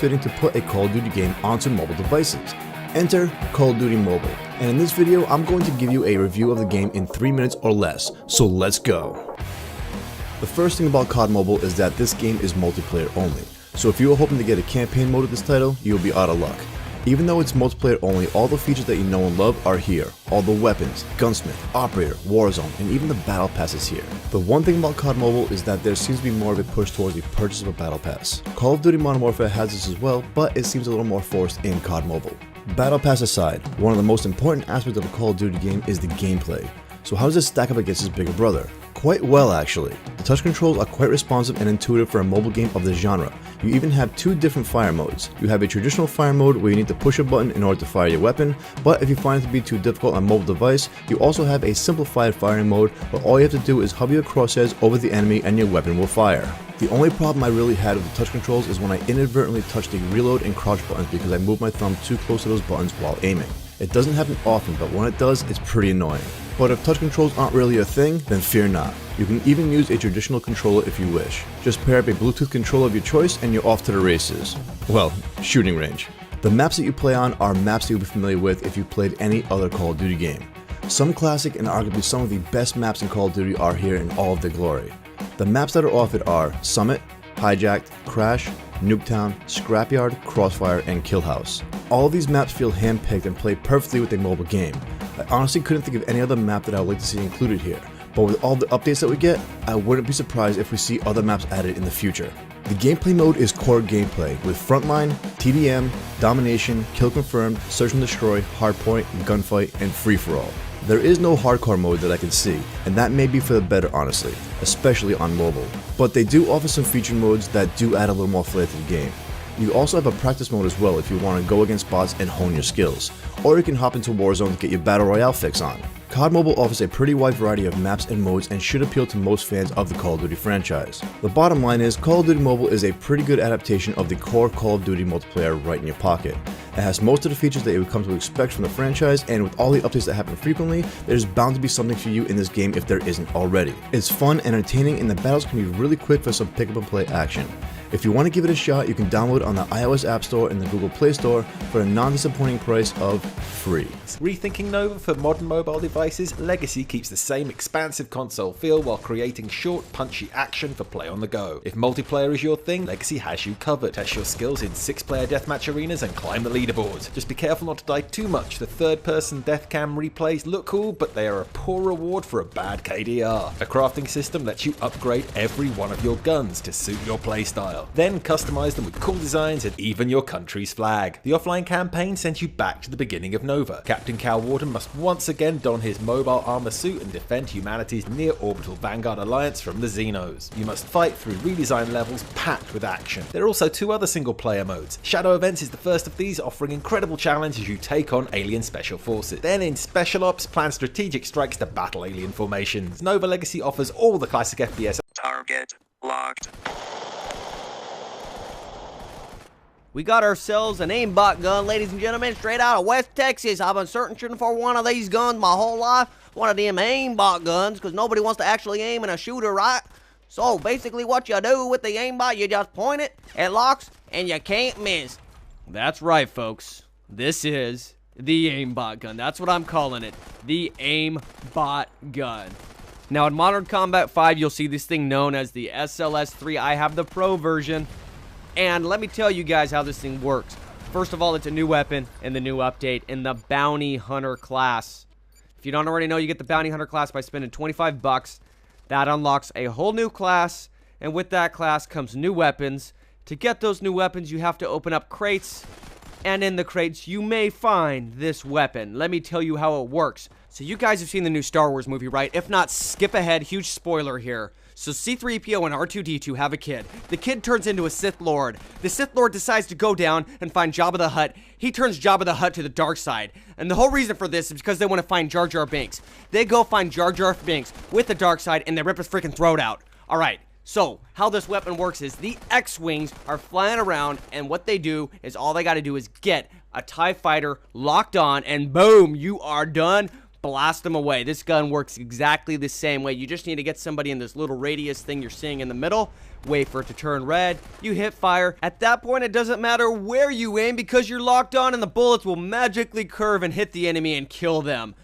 fitting to put a Call of Duty game onto mobile devices. Enter Call of Duty Mobile, and in this video I'm going to give you a review of the game in 3 minutes or less, so let's go. The first thing about COD Mobile is that this game is multiplayer only, so if you are hoping to get a campaign mode of this title, you'll be out of luck. Even though it's multiplayer only, all the features that you know and love are here. All the weapons, gunsmith, operator, warzone, and even the battle pass is here. The one thing about COD Mobile is that there seems to be more of a push towards the purchase of a battle pass. Call of Duty Modern Warfare has this as well, but it seems a little more forced in COD Mobile. Battle pass aside, one of the most important aspects of a Call of Duty game is the gameplay. So how does this stack up against its bigger brother? Quite well actually. The touch controls are quite responsive and intuitive for a mobile game of this genre. You even have 2 different fire modes. You have a traditional fire mode where you need to push a button in order to fire your weapon, but if you find it to be too difficult on a mobile device, you also have a simplified firing mode where all you have to do is hover your crosshairs over the enemy and your weapon will fire. The only problem I really had with the touch controls is when I inadvertently touched the reload and crouch buttons because I moved my thumb too close to those buttons while aiming. It doesn't happen often, but when it does, it's pretty annoying. But if touch controls aren't really a thing, then fear not. You can even use a traditional controller if you wish. Just pair up a Bluetooth controller of your choice and you're off to the races. Well, shooting range. The maps that you play on are maps that you'll be familiar with if you played any other Call of Duty game. Some classic and arguably some of the best maps in Call of Duty are here in all of their glory. The maps that are offered are Summit, Hijacked, Crash, Nuketown, Scrapyard, Crossfire, and Killhouse. All of these maps feel handpicked and play perfectly with a mobile game. I honestly couldn't think of any other map that I would like to see included here, but with all the updates that we get, I wouldn't be surprised if we see other maps added in the future. The gameplay mode is core gameplay with Frontline, TDM, Domination, Kill Confirmed, Search and Destroy, Hardpoint, Gunfight, and Free-for-all. There is no hardcore mode that I can see, and that may be for the better honestly, especially on mobile. But they do offer some feature modes that do add a little more flair to the game. You also have a practice mode as well if you want to go against bots and hone your skills, or you can hop into Warzone to get your Battle Royale fix on. COD Mobile offers a pretty wide variety of maps and modes and should appeal to most fans of the Call of Duty franchise. The bottom line is, Call of Duty Mobile is a pretty good adaptation of the core Call of Duty multiplayer right in your pocket. It has most of the features that you would come to expect from the franchise, and with all the updates that happen frequently, there's bound to be something for you in this game if there isn't already. It's fun, entertaining, and the battles can be really quick for some pick up and play action. If you want to give it a shot, you can download on the iOS App Store and the Google Play Store for a non-disappointing price of free. Rethinking Nova for modern mobile devices, Legacy keeps the same expansive console feel while creating short, punchy action for play on the go. If multiplayer is your thing, Legacy has you covered. Test your skills in 6-player deathmatch arenas and climb the leaderboards. Just be careful not to die too much. The third-person deathcam replays look cool, but they are a poor reward for a bad KDR. A crafting system lets you upgrade every one of your guns to suit your playstyle. Then customize them with cool designs and even your country's flag. The offline campaign sends you back to the beginning of Nova. Captain Cal Warden must once again don his mobile armor suit and defend humanity's near-orbital Vanguard alliance from the Xenos. You must fight through redesigned levels packed with action. There are also 2 other single-player modes. Shadow Events is the first of these, offering incredible challenge as you take on alien special forces. Then in Special Ops, plan strategic strikes to battle alien formations. Nova Legacy offers all the classic FPS. Target locked. We got ourselves an aimbot gun, ladies and gentlemen, straight out of West Texas. I've been searching for one of these guns my whole life. One of them aimbot guns, because nobody wants to actually aim in a shooter, right? So basically what you do with the aimbot, you just point it, it locks, and you can't miss. That's right, folks. This is the aimbot gun. That's what I'm calling it. The aimbot gun. Now in Modern Combat 5, you'll see this thing known as the SLS-3. I have the Pro version. And let me tell you guys how this thing works. First of all, it's a new weapon in the new update in the Bounty Hunter class. If you don't already know, you get the Bounty Hunter class by spending 25 bucks. That unlocks a whole new class, and with that class comes new weapons. To get those new weapons, you have to open up crates, and in the crates, you may find this weapon. Let me tell you how it works. So you guys have seen the new Star Wars movie, right? If not, skip ahead. Huge spoiler here. So C-3PO and R2-D2 have a kid. The kid turns into a Sith Lord. The Sith Lord decides to go down and find Jabba the Hutt. He turns Jabba the Hutt to the dark side. And the whole reason for this is because they want to find Jar Jar Binks. They go find Jar Jar Binks with the dark side and they rip his freaking throat out. Alright, so how this weapon works is the X-Wings are flying around and what they do is all they got to do is get a TIE fighter locked on and boom, you are done blast them away. This gun works exactly the same way. You just need to get somebody in this little radius thing you're seeing in the middle, wait for it to turn red, you hit fire. At that point, it doesn't matter where you aim because you're locked on and the bullets will magically curve and hit the enemy and kill them.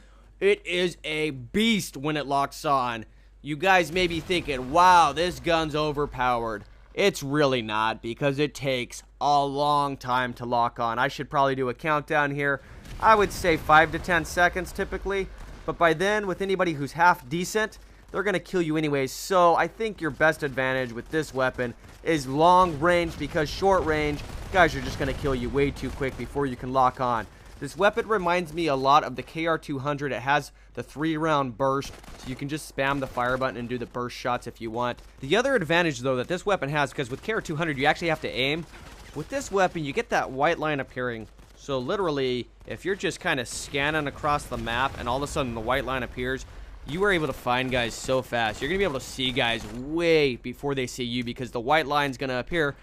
It is a beast when it locks on. You guys may be thinking, wow, this gun's overpowered. It's really not, because it takes a long time to lock on. I should probably do a countdown here. I would say 5 to 10 seconds typically, but by then, with anybody who's half decent, they're going to kill you anyways. So I think your best advantage with this weapon is long range, because short range, guys are just going to kill you way too quick before you can lock on. This weapon reminds me a lot of the KR200. It has the 3-round burst, so you can just spam the fire button and do the burst shots if you want. The other advantage, though, that this weapon has, because with KR200, you actually have to aim. With this weapon, you get that white line appearing. So literally, if you're just kind of scanning across the map and all of a sudden the white line appears, you are able to find guys so fast. You're going to be able to see guys way before they see you, because the white line's going to appear,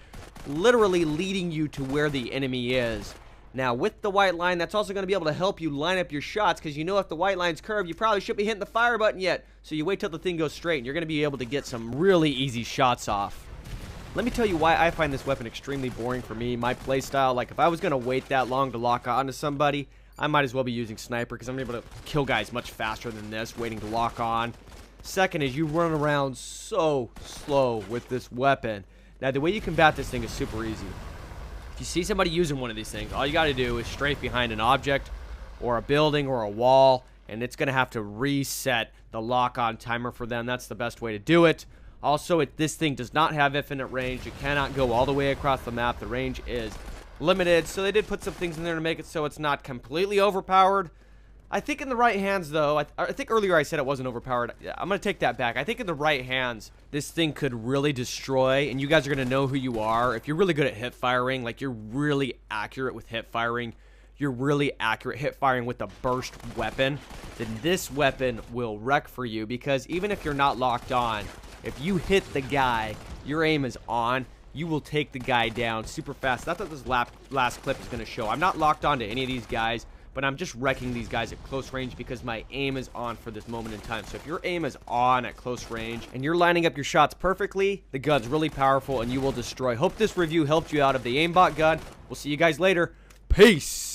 literally leading you to where the enemy is. Now, with the white line, that's also going to be able to help you line up your shots, because you know if the white line's curved, you probably shouldn't be hitting the fire button yet. So you wait till the thing goes straight, and you're going to be able to get some really easy shots off. Let me tell you why I find this weapon extremely boring for me, my playstyle. Like, if I was going to wait that long to lock onto somebody, I might as well be using sniper, because I'm able to kill guys much faster than this, waiting to lock on. Second is you run around so slow with this weapon. Now, the way you combat this thing is super easy. If you see somebody using one of these things, all you got to do is strafe behind an object or a building or a wall, and it's going to have to reset the lock-on timer for them. That's the best way to do it. Also, this thing does not have infinite range. You cannot go all the way across the map. The range is limited, so they did put some things in there to make it so it's not completely overpowered. I think in the right hands, though, I think earlier I said it wasn't overpowered. I'm going to take that back. I think in the right hands, this thing could really destroy, and you guys are going to know who you are. If you're really good at hip firing, like you're really accurate with hip firing, you're really accurate hip firing with a burst weapon, then this weapon will wreck for you, because even if you're not locked on, if you hit the guy, your aim is on, you will take the guy down super fast. That's what this last clip is going to show. I'm not locked on to any of these guys, but I'm just wrecking these guys at close range because my aim is on for this moment in time. So if your aim is on at close range and you're lining up your shots perfectly, the gun's really powerful and you will destroy. Hope this review helped you out of the aimbot gun. We'll see you guys later. Peace!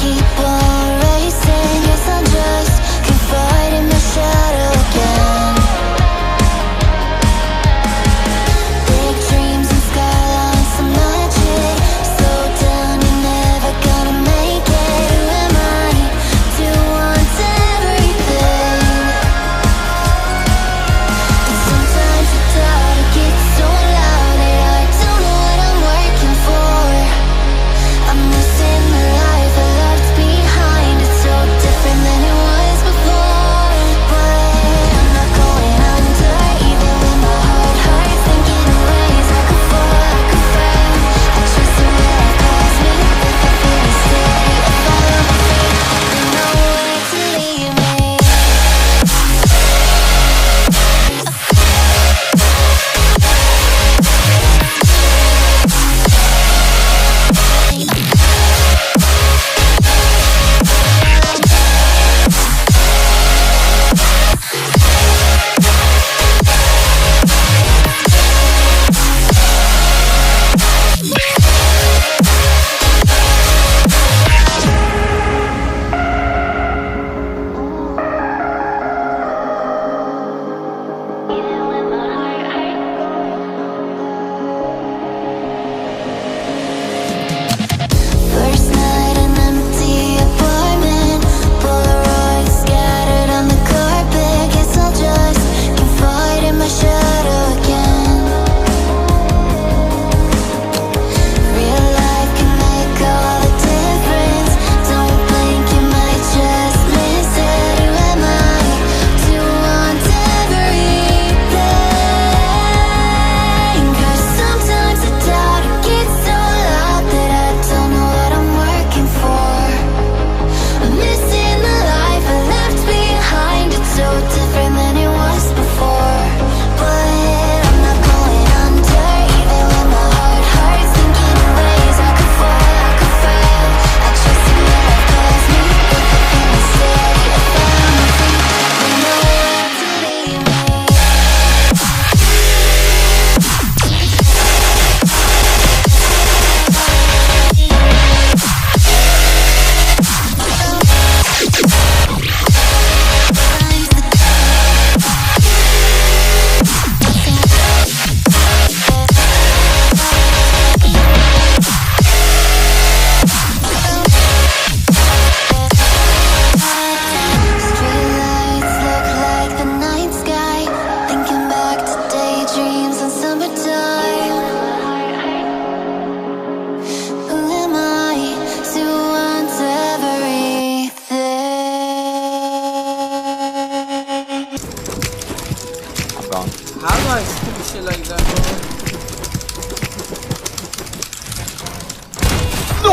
Keep on racing, yes, I'm just confiding myself.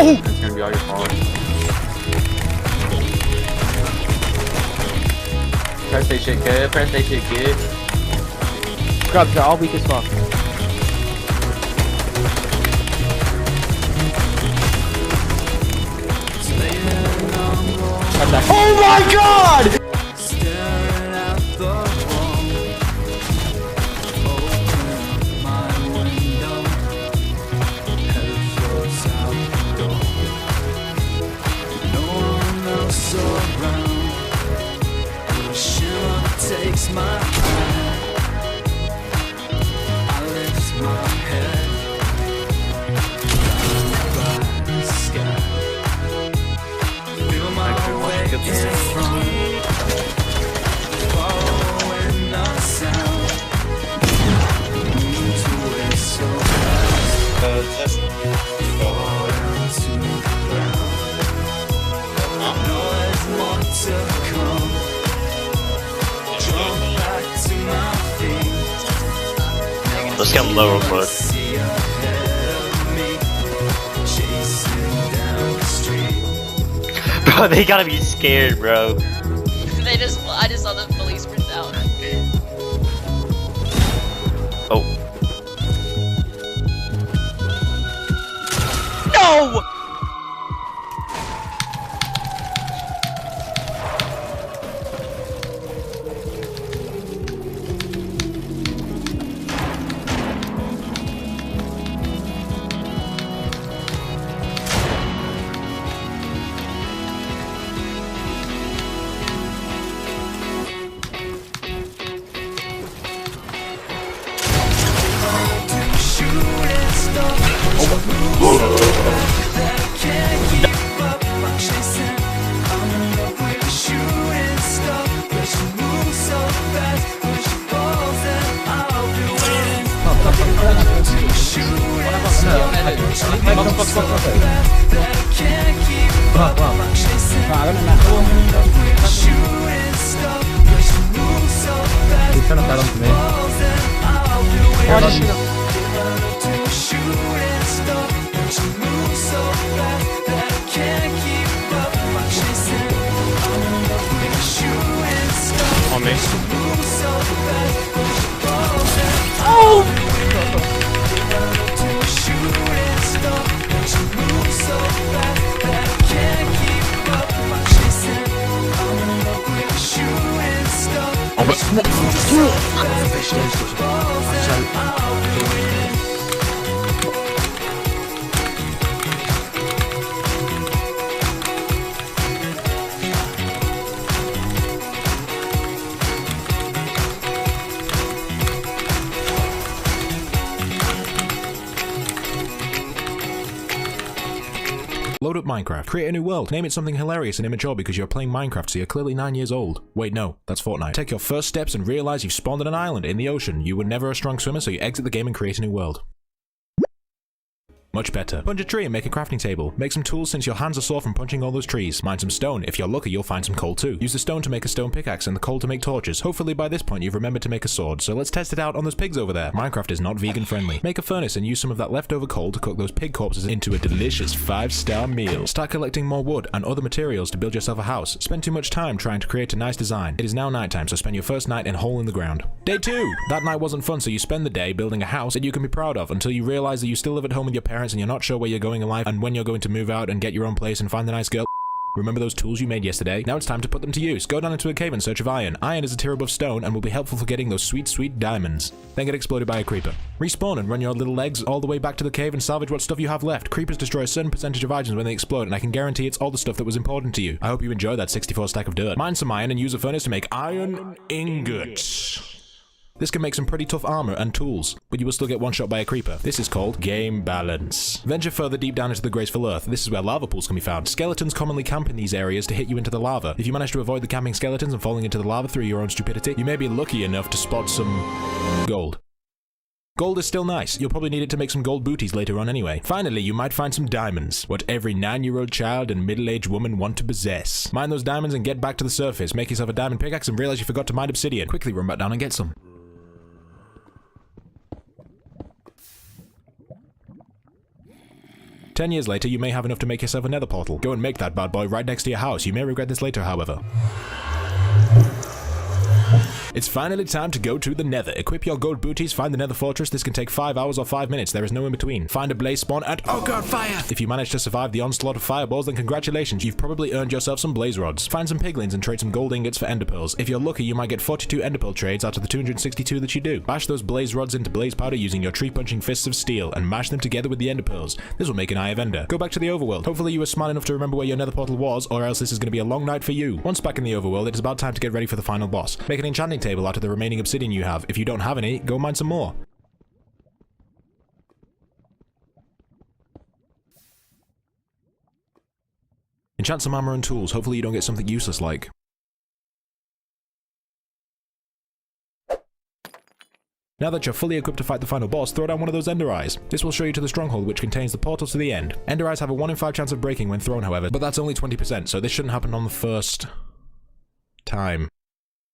It's gonna be all your fault. Press that shit good. Press that shit good. Scrubs are all weak as fuck. Oh my god! Takes my hand, I lift my head by the sky, feel my way in front, following the sound, moves away so fast, fall down to the ground, I know there's more to come. Let's come low real quick. Bro, they gotta be scared, bro. I just saw the police sprint out. Oh. No! On me. Load up Minecraft. Create a new world. Name it something hilarious and immature because you're playing Minecraft, so you're clearly 9 years old. Wait, no, that's Fortnite. Take your first steps and realize you've spawned on an island in the ocean. You were never a strong swimmer, so you exit the game and create a new world. Much better. Punch a tree and make a crafting table. Make some tools since your hands are sore from punching all those trees. Mine some stone. If you're lucky, you'll find some coal too. Use the stone to make a stone pickaxe and the coal to make torches. Hopefully by this point you've remembered to make a sword, so let's test it out on those pigs over there. Minecraft is not vegan friendly. Make a furnace and use some of that leftover coal to cook those pig corpses into a delicious 5-star meal. Start collecting more wood and other materials to build yourself a house. Spend too much time trying to create a nice design. It is now nighttime, so spend your first night in a hole in the ground. Day 2! That night wasn't fun, so you spend the day building a house that you can be proud of until you realize that you still live at home with your parents and you're not sure where you're going in life and when you're going to move out and get your own place and find a nice girl. Remember those tools you made yesterday? Now it's time to put them to use. Go down into a cave in search of iron. Iron is a tier above stone and will be helpful for getting those sweet, sweet diamonds. Then get exploded by a creeper. Respawn and run your little legs all the way back to the cave and salvage what stuff you have left. Creepers destroy a certain percentage of items when they explode, and I can guarantee it's all the stuff that was important to you. I hope you enjoy that 64 stack of dirt. Mine some iron and use a furnace to make iron ingots. This can make some pretty tough armor and tools, but you will still get one shot by a creeper. This is called game balance. Venture further deep down into the graceful earth. This is where lava pools can be found. Skeletons commonly camp in these areas to hit you into the lava. If you manage to avoid the camping skeletons and falling into the lava through your own stupidity, you may be lucky enough to spot some gold. Gold is still nice. You'll probably need it to make some gold booties later on anyway. Finally, you might find some diamonds. What every 9-year-old child and middle-aged woman want to possess. Mine those diamonds and get back to the surface. Make yourself a diamond pickaxe and realize you forgot to mine obsidian. Quickly run back down and get some. 10 years later, you may have enough to make yourself a nether portal. Go and make that bad boy right next to your house. You may regret this later, however. It's finally time to go to the nether. Equip your gold booties, find the nether fortress. This can take 5 hours or 5 minutes. There is no in between. Find a blaze spawn and oh god, fire! If you manage to survive the onslaught of fireballs, then congratulations. You've probably earned yourself some blaze rods. Find some piglins and trade some gold ingots for ender pearls. If you're lucky, you might get 42 ender pearl trades out of the 262 that you do. Bash those blaze rods into blaze powder using your tree punching fists of steel and mash them together with the ender pearls. This will make an eye of ender. Go back to the overworld. Hopefully you were smart enough to remember where your nether portal was, or else this is going to be a long night for you. Once back in the overworld, it is about time to get ready for the final boss. Make an enchanting table out of the remaining obsidian you have. If you don't have any, go mine some more. Enchant some armor and tools. Hopefully you don't get something useless like. Now that you're fully equipped to fight the final boss, throw down one of those ender eyes. This will show you to the stronghold which contains the portal to the end. Ender eyes have a 1 in 5 chance of breaking when thrown, however, but that's only 20%, so this shouldn't happen on the first time.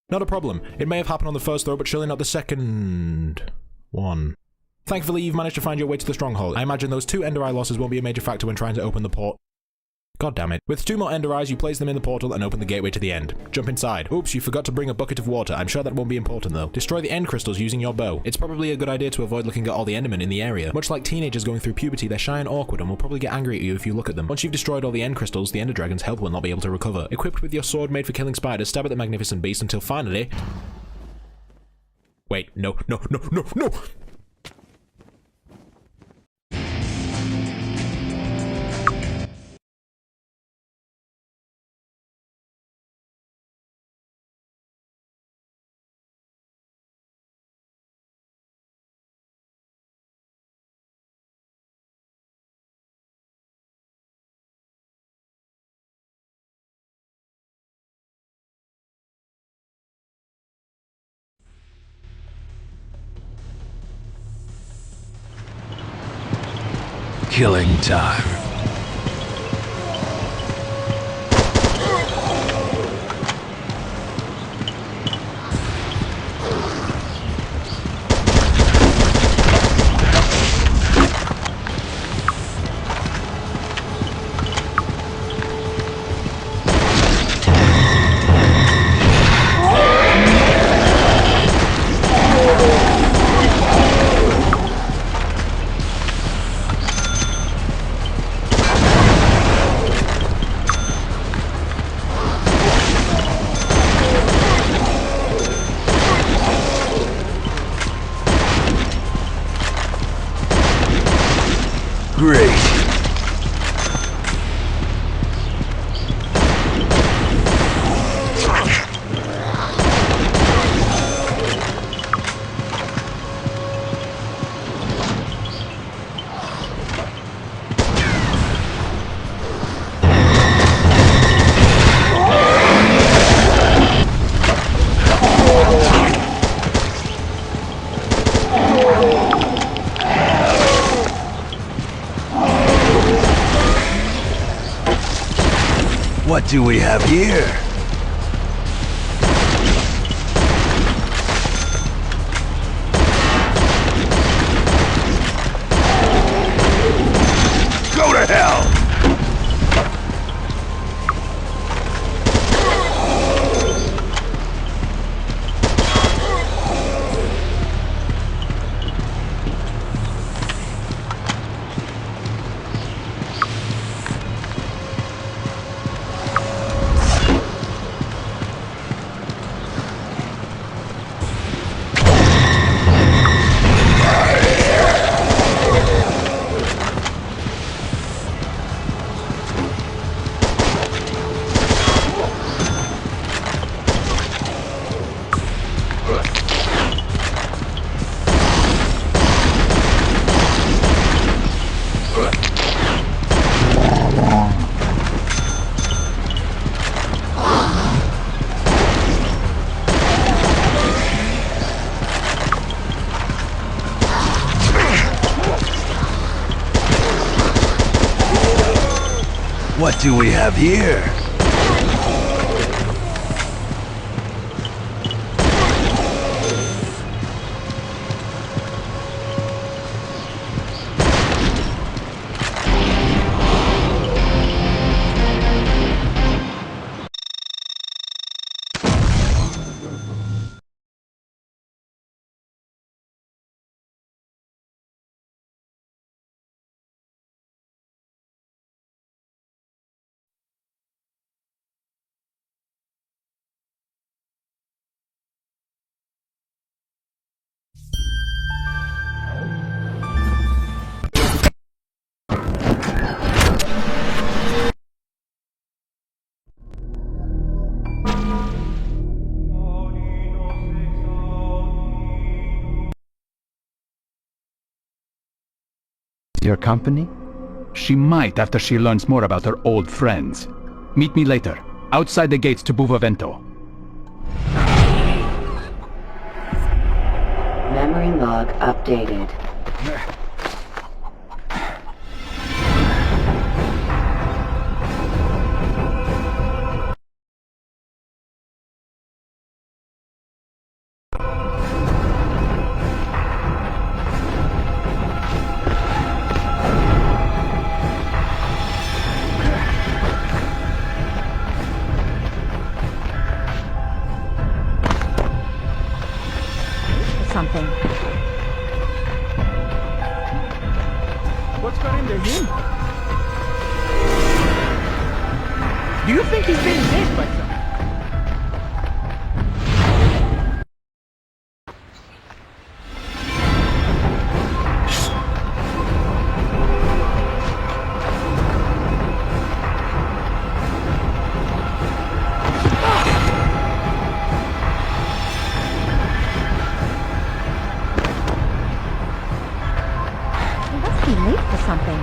Not a problem. It may have happened on the first throw, but surely not the second one. Thankfully, you've managed to find your way to the stronghold. I imagine those 2 ender eye losses won't be a major factor when trying to open the port. God damn it. With 2 more ender eyes, you place them in the portal and open the gateway to the end. Jump inside. Oops, you forgot to bring a bucket of water. I'm sure that won't be important though. Destroy the end crystals using your bow. It's probably a good idea to avoid looking at all the endermen in the area. Much like teenagers going through puberty, they're shy and awkward and will probably get angry at you if you look at them. Once you've destroyed all the end crystals, the ender dragon's health will not be able to recover. Equipped with your sword made for killing spiders, stab at the magnificent beast until finally... Wait, no. Killing time. Great. What do we have here? Go to hell! What do we have here? Your company? She might after she learns more about her old friends. Meet me later, outside the gates to Buvavento. Memory log updated. Something. What's got into him? Do you think he's being chased by something? He must be late for something.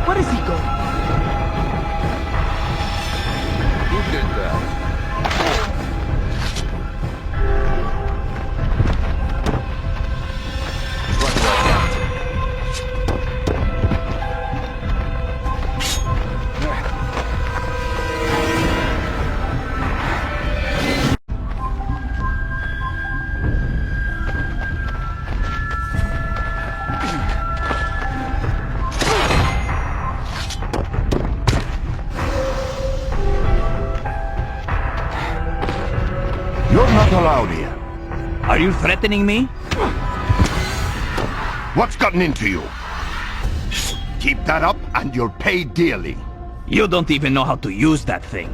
Where is he going? Who did that? You're not allowed here. Are you threatening me? What's gotten into you? Keep that up and you'll pay dearly. You don't even know how to use that thing.